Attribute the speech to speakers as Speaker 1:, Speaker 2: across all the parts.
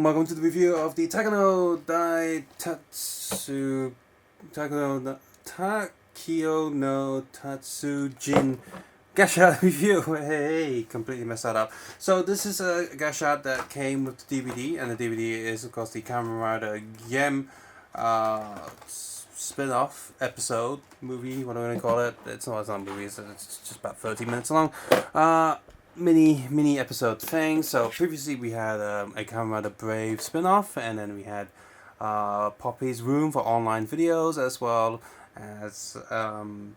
Speaker 1: welcome to the review of the Taiko no Tatsujin Gashat review. Hey, completely messed that up. So this is a Gashat that came with the DVD, and the DVD is of course the Kamen Rider Gem spin-off episode movie. What am I gonna call it? It's not a movie. It's just about 30 minutes long. Mini episode thing. So previously we had a Kamen Rider Brave spin-off, and then we had Poppy's Room for online videos, as well as Kamen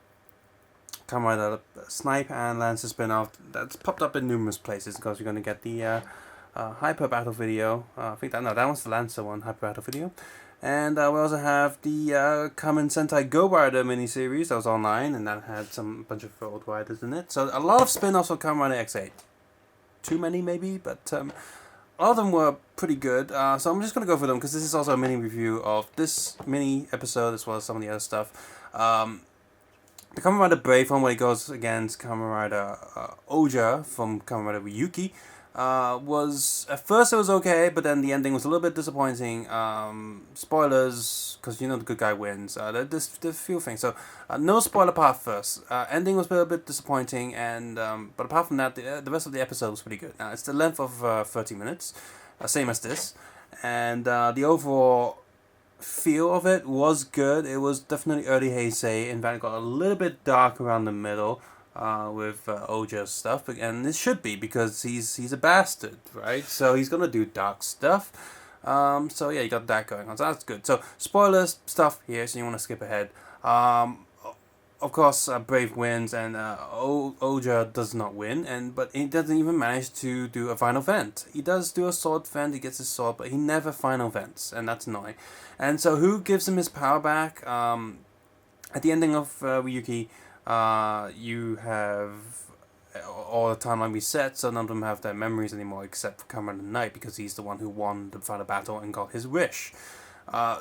Speaker 1: Rider Snipe and Lancer spin-off that's popped up in numerous places, because we're going to get the Hyper Battle video. I think that was the Lancer one, Hyper Battle video. And we also have the Kamen Sentai Go Rider miniseries that was online, and that had some bunch of old riders in it. So a lot of spin-offs of Kamen Rider X8. Too many maybe, but a lot of them were pretty good. So I'm just going to go for them, because this is also a mini review of this mini episode as well as some of the other stuff. The Kamen Rider Brave one, where he goes against Kamen Rider Oja from Kamen Rider Ryuki, was, at first it was okay, but then the ending was a little bit disappointing. Spoilers, because you know the good guy wins. There's a few things, so no spoiler part first. Ending was a little bit disappointing, and but apart from that, the rest of the episode was pretty good. Now it's the length of 30 minutes, same as this, and the overall feel of it was good. It was definitely early Heisei. In fact, it got a little bit dark around the middle. With Oja's stuff, and it should be, because he's a bastard, right? So he's gonna do dark stuff. So yeah, you got that going on, so that's good. So spoilers stuff here, so you want to skip ahead. Of course, Brave wins, and Oja does not win, but he doesn't even manage to do a final vent. He does do a sword vent, he gets his sword, but he never final vents, and that's annoying. And so who gives him his power back? At the ending of Ryuki, you have all the timeline reset, so none of them have their memories anymore, except for Kamen Rider Knight, because he's the one who won the final battle and got his wish.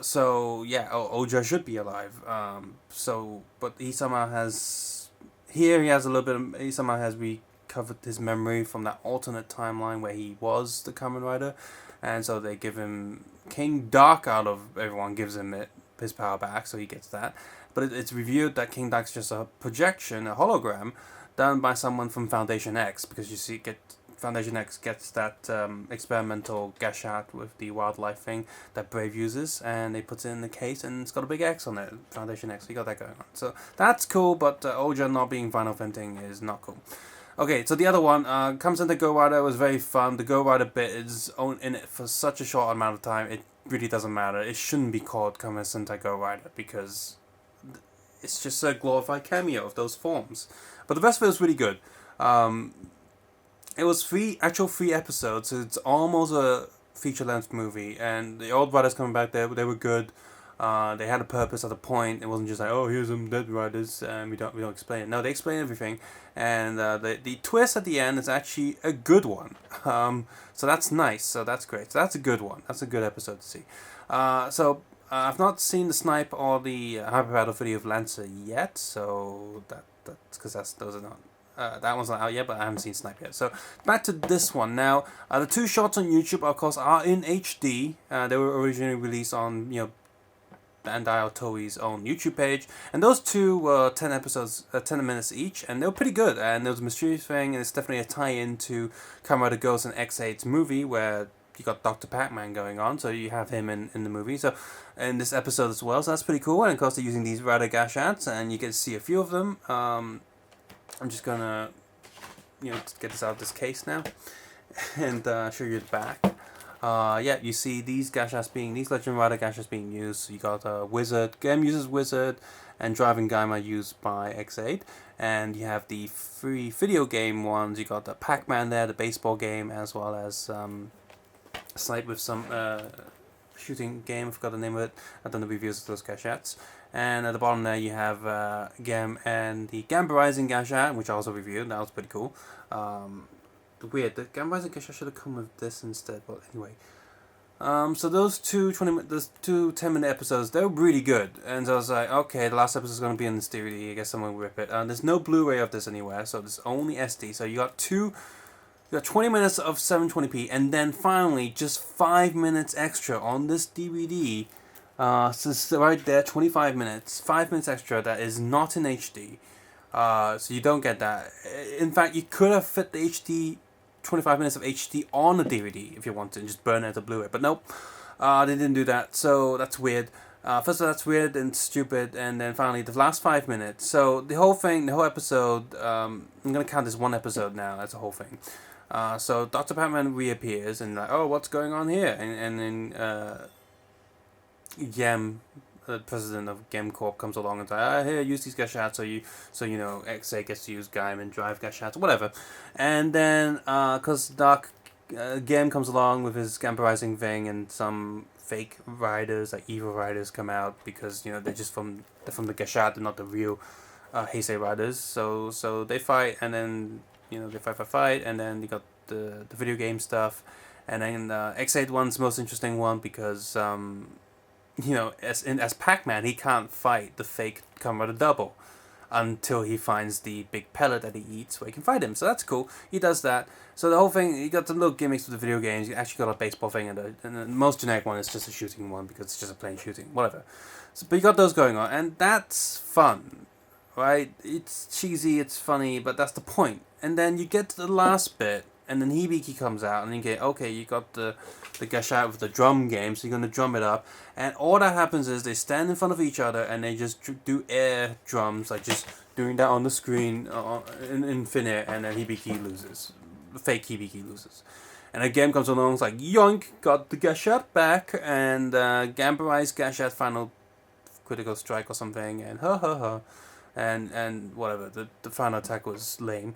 Speaker 1: So yeah, Oja should be alive. But he somehow has, here he has a little bit. He somehow has recovered his memory from that alternate timeline where he was the Kamen Rider, and so they give him King Dark out of everyone, gives him his power back, so he gets that. But it's revealed that King Dark's just a projection, a hologram, done by someone from Foundation X, because you see, Foundation X gets that experimental Gashat with the wildlife thing that Brave uses, and they put it in the case, and it's got a big X on it, Foundation X, so you got that going on. So that's cool, but Oja not being final venting is not cool. Okay, so the other one, comes into Go Rider, was very fun. The Go Rider bit is in it for such a short amount of time, it really doesn't matter. It shouldn't be called Kamen Sentai Go Rider, because it's just a glorified cameo of those forms. But the rest of it was really good. It was three episodes, so it's almost a feature-length movie. And the old riders coming back there, they were good. They had a purpose at a point. It wasn't just like, oh, here's some dead riders, and we don't explain it. No, they explain everything. And the twist at the end is actually a good one. So that's nice. So that's great. So that's a good one. That's a good episode to see. I've not seen the Snipe or the Hyper Battle video of Lancer yet, so that's because those are not. That one's not out yet, but I haven't seen Snipe yet. So back to this one now. The two shorts on YouTube, of course, are in HD. They were originally released on Bandai Toei's own YouTube page, and those two were 10 episodes, 10 minutes each, and they were pretty good. And there was a mysterious thing, and it's definitely a tie-in to Kamen Rider Ghost and X8's movie, where you got Dr. Pac-Man going on, so you have him in the movie, so in this episode as well, so that's pretty cool. And of course they're using these Rider Gashats, and you get to see a few of them. I'm just gonna get this out of this case now and show you the back. Yeah, you see these Legend Rider Gashats being used. So you got Wizard, Game uses Wizard, and Driving Gaima used by X8. And you have the free video game ones. You got the Pac-Man there, the baseball game, as well as Snipe with some shooting game. I forgot the name of it. I've done the reviews of those Gashats. And at the bottom there you have Gem and the Gamba Rising Gashat, which I also reviewed. That was pretty cool. The Gamba Rising Gashat should have come with this instead, but anyway. So those two 10-minute episodes, they're really good. And so I was like, okay, the last episode is going to be in this DVD. I guess someone will rip it. There's no Blu-ray of this anywhere, so there's only SD. So you got two You got 20 minutes of 720p, and then finally just 5 minutes extra on this DVD. So right there, 25 minutes, 5 minutes extra that is not in HD. So you don't get that. In fact, you could have fit the HD, 25 minutes of HD on the DVD if you wanted, and just burn it as a Blu-ray. But nope, they didn't do that. So that's weird. First of all, that's weird and stupid, and then finally the last 5 minutes. So the whole thing, the whole episode, I'm gonna count this one episode now. That's the whole thing. So Dr. Pac-Man reappears and like, oh, what's going on here? And then Gem, the president of Gem Corp, comes along and says, here, use these Gashats so you know, XA gets to use Gaiman, drive Gashats, whatever. And then, because Doc Gem comes along with his gamberizing thing, and some fake riders, like evil riders, come out because, you know, they're from the Gashat, they're not the real Heisei riders. So they fight, and then, you know, they fight, and then you got the video game stuff. And then X8 one's the most interesting one because you know, as Pac-Man, he can't fight the fake Kamen double until he finds the big pellet that he eats where he can fight him. So that's cool. He does that. So the whole thing, you got some little gimmicks with the video games. You actually got a baseball thing, and the most generic one is just a shooting one because it's just a plain shooting, whatever. So, but you got those going on, and that's fun, right? It's cheesy, it's funny, but that's the point. And then you get to the last bit, and then Hibiki comes out, and you get, okay, you got the Gashat with the drum game, so you're going to drum it up. And all that happens is they stand in front of each other, and they just do air drums, like just doing that on the screen in thin air, and then Hibiki loses. The fake Hibiki loses. And a game comes along, it's like, yoink, got the Gashat back, and Gambarized Gashat final critical strike or something, and ha ha ha. And whatever, the final attack was lame.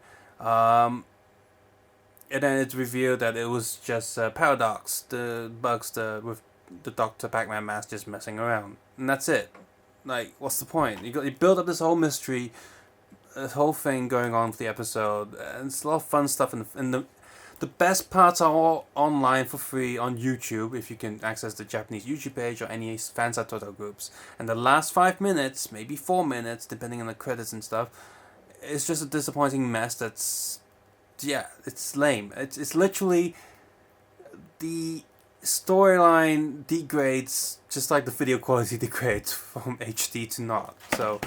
Speaker 1: And then it's revealed that it was just Paradox, the bugs with the Dr. Pac-Man mask just messing around. And that's it. Like, what's the point? You build up this whole mystery, this whole thing going on for the episode, and it's a lot of fun stuff. And the best parts are all online for free on YouTube, if you can access the Japanese YouTube page or any fansite Toto groups. And the last 5 minutes, maybe 4 minutes, depending on the credits and stuff, it's just a disappointing mess that's... yeah, it's lame. It's literally the storyline degrades just like the video quality degrades from HD to not. So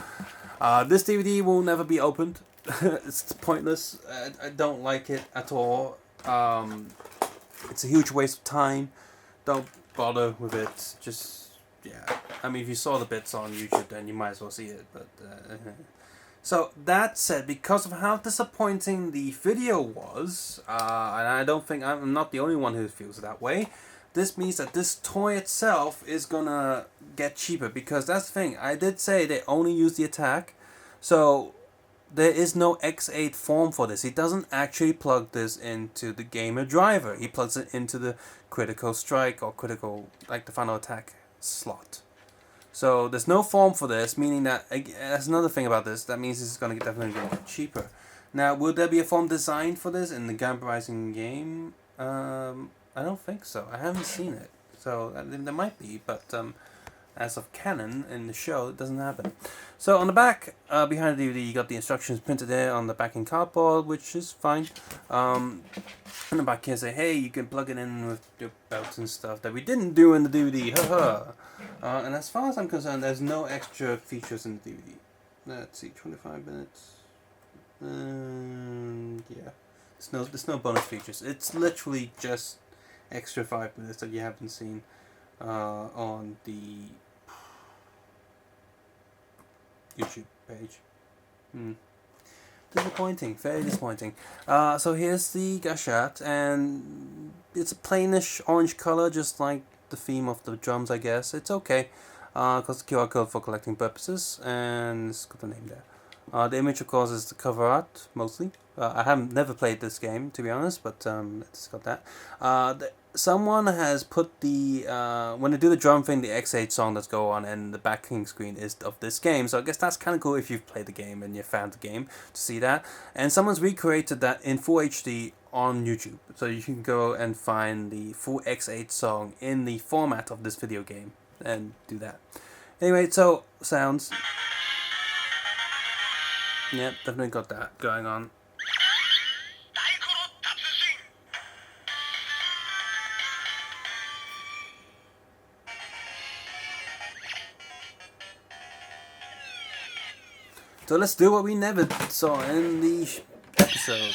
Speaker 1: this DVD will never be opened. It's pointless. I don't like it at all. It's a huge waste of time. Don't bother with it. Just, yeah. I mean, if you saw the bits on YouTube, then you might as well see it. But so that said, because of how disappointing the video was, and I don't think I'm not the only one who feels that way, this means that this toy itself is gonna get cheaper, because that's the thing. I did say they only use the attack, so there is no X8 form for this. He doesn't actually plug this into the gamer driver. He plugs it into the critical strike or critical, like the final attack slot. So there's no form for this, meaning that, that's another thing about this, that means this is going to definitely get cheaper. Now, will there be a form designed for this in the gamberizing game? I don't think so. I haven't seen it. So there might be, but as of canon in the show, it doesn't happen. So on the back, behind the DVD, you got the instructions printed there on the back in cardboard, which is fine. On the back here say, hey, you can plug it in with your belts and stuff that we didn't do in the DVD. Haha. And as far as I'm concerned, there's no extra features in the DVD. Let's see, 25 minutes. Yeah. There's no bonus features. It's literally just extra 5 minutes that you haven't seen on the YouTube page. Disappointing, very disappointing. So here's the Gashat, and it's a plainish orange color, just like the theme of the drums, I guess. It's okay, because the QR code for collecting purposes, and it's got the name there. The image, of course, is the cover art, mostly. I haven't never played this game, to be honest, but it's got that. Someone has put the when they do the drum thing, the X8 song that's go on, and the backing screen is of this game. So I guess that's kind of cool if you've played the game and you're a fan of the game to see that. And someone's recreated that in full HD on YouTube, so you can go and find the full X8 song in the format of this video game and do that. Anyway, so sounds. Yep, definitely got that going on. So let's do what we never saw in the episode.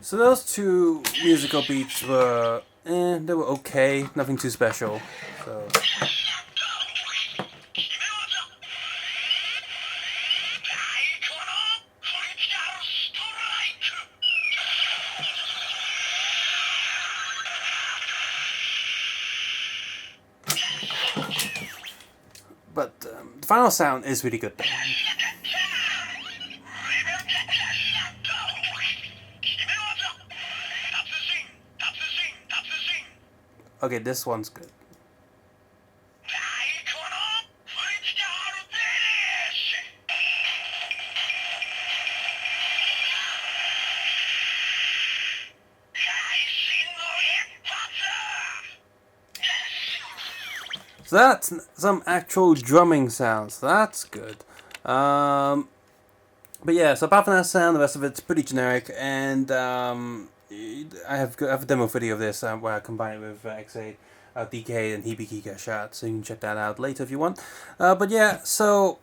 Speaker 1: So those two musical beats were, they were okay, nothing too special. So. But the final sound is really good though. Okay, this one's good. So that's some actual drumming sounds. That's good. But yeah, so apart from that sound, the rest of it's pretty generic. And I have a demo video of this where I combine it with X8, DK, and Hibiki Gashat. So you can check that out later if you want. But yeah, so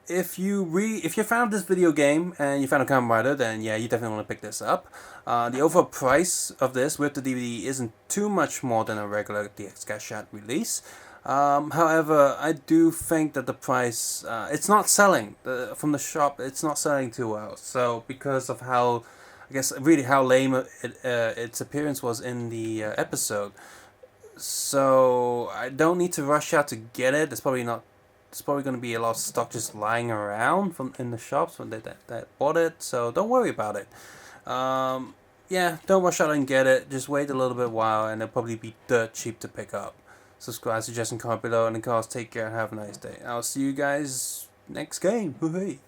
Speaker 1: if you're a fan of this video game and you're a fan of Kamen Rider, then yeah, you definitely want to pick this up. The overall price of this with the DVD isn't too much more than a regular DX Gashat release. However, I do think that the price, it's not selling from the shop. It's not selling too well. So because of how, I guess, really how lame its appearance was in the episode. So I don't need to rush out to get it. It's probably not. There's probably going to be a lot of stock just lying around from in the shops when that bought it. So don't worry about it. Yeah, don't rush out and get it. Just wait a little bit while, and it'll probably be dirt cheap to pick up. Subscribe, suggest, and comment below. And of course, take care and have a nice day. I'll see you guys next game. Hooray!